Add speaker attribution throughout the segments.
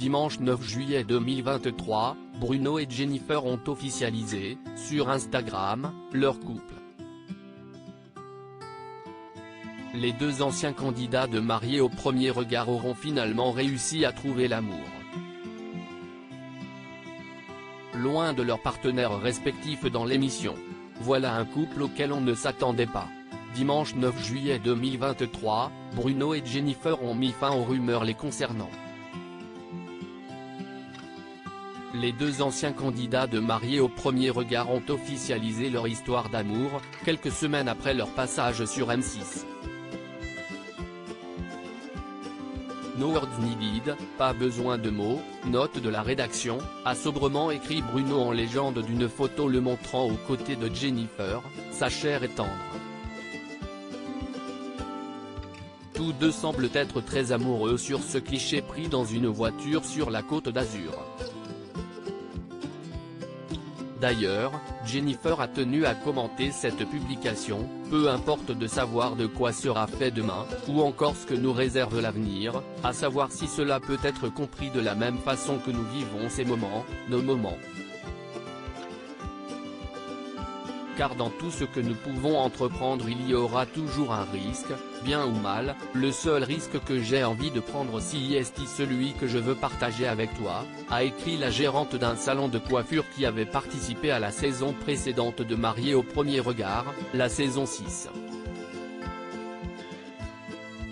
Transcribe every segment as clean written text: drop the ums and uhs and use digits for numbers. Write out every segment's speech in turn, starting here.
Speaker 1: Dimanche 9 juillet 2023, Bruno et Jennifer ont officialisé, sur Instagram, leur couple. Les deux anciens candidats de mariés au premier regard auront finalement réussi à trouver l'amour. Loin de leurs partenaires respectifs dans l'émission. Voilà un couple auquel on ne s'attendait pas. Dimanche 9 juillet 2023, Bruno et Jennifer ont mis fin aux rumeurs les concernant. Les deux anciens candidats de mariés au premier regard ont officialisé leur histoire d'amour, quelques semaines après leur passage sur M6. No words needed, pas besoin de mots, note de la rédaction, a sobrement écrit Bruno en légende d'une photo le montrant aux côtés de Jennifer, sa chair est tendre. Tous deux semblent être très amoureux sur ce cliché pris dans une voiture sur la Côte d'Azur. D'ailleurs, Jennifer a tenu à commenter cette publication, peu importe de savoir de quoi sera fait demain, ou encore ce que nous réserve l'avenir, à savoir si cela peut être compris de la même façon que nous vivons ces moments, nos moments. Car dans tout ce que nous pouvons entreprendre il y aura toujours un risque, bien ou mal, le seul risque que j'ai envie de prendre si est celui que je veux partager avec toi, a écrit la gérante d'un salon de coiffure qui avait participé à la saison précédente de Mariés au premier regard, la saison 6.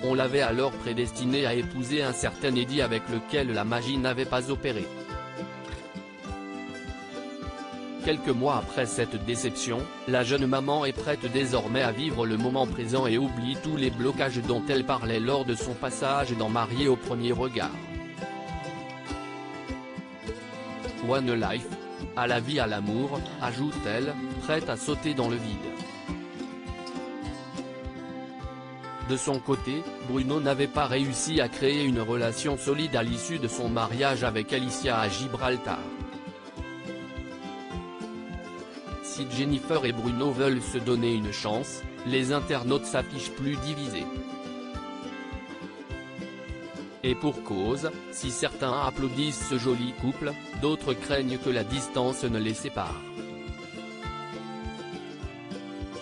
Speaker 1: On l'avait alors prédestiné à épouser un certain Eddie avec lequel la magie n'avait pas opéré. Quelques mois après cette déception, la jeune maman est prête désormais à vivre le moment présent et oublie tous les blocages dont elle parlait lors de son passage dans Mariés au premier regard. One life. À la vie à l'amour, ajoute-t-elle, prête à sauter dans le vide. De son côté, Bruno n'avait pas réussi à créer une relation solide à l'issue de son mariage avec Alicia à Gibraltar. Si Jennifer et Bruno veulent se donner une chance, les internautes s'affichent plus divisés. Et pour cause, si certains applaudissent ce joli couple, d'autres craignent que la distance ne les sépare.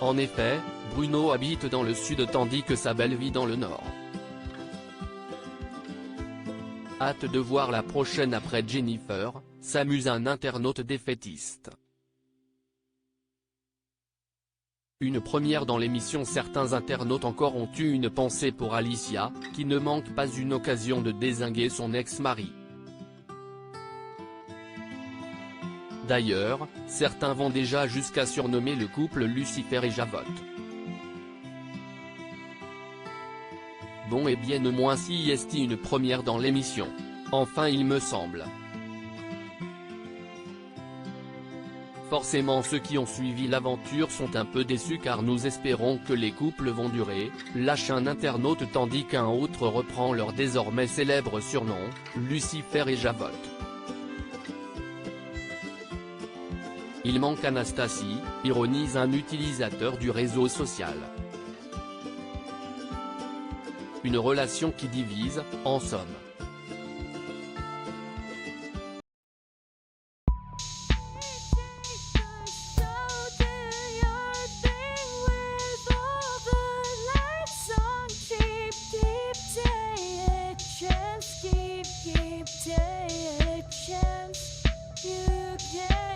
Speaker 1: En effet, Bruno habite dans le sud tandis que sa belle vit dans le nord. Hâte de voir la prochaine après Jennifer, s'amuse un internaute défaitiste. Une première dans l'émission. Certains internautes encore ont eu une pensée pour Alicia, qui ne manque pas une occasion de dézinguer son ex-mari. D'ailleurs, certains vont déjà jusqu'à surnommer le couple Lucifer et Javotte. Bon et bien au moins si est une première dans l'émission. Enfin il me semble. Forcément ceux qui ont suivi l'aventure sont un peu déçus car nous espérons que les couples vont durer, lâche un internaute tandis qu'un autre reprend leur désormais célèbre surnom, Lucifer et Javotte. Il manque Anastasie, ironise un utilisateur du réseau social. Une relation qui divise, en somme.
Speaker 2: Take a chance, you can